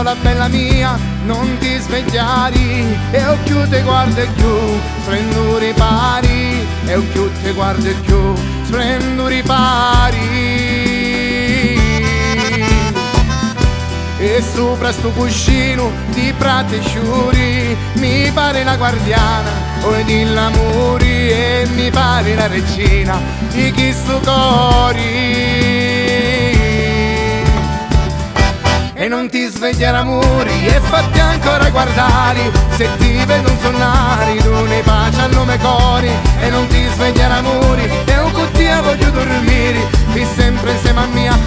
figliuola bella mia, non ti svegliare, e o più te guardo e più prendo ripari, e o più te guardo e più prendo ripari. E sopra sto cuscino di prate sciuri mi pare la guardiana o di l'amori, e mi pare la regina di chi sto cori. E non ti svegliare amori e fatti ancora guardare, se ti vedo un sonnare tu ne pace al nome cori. E non ti svegliare amori e un cuccia voglio dormire, ti sempre insieme a mia.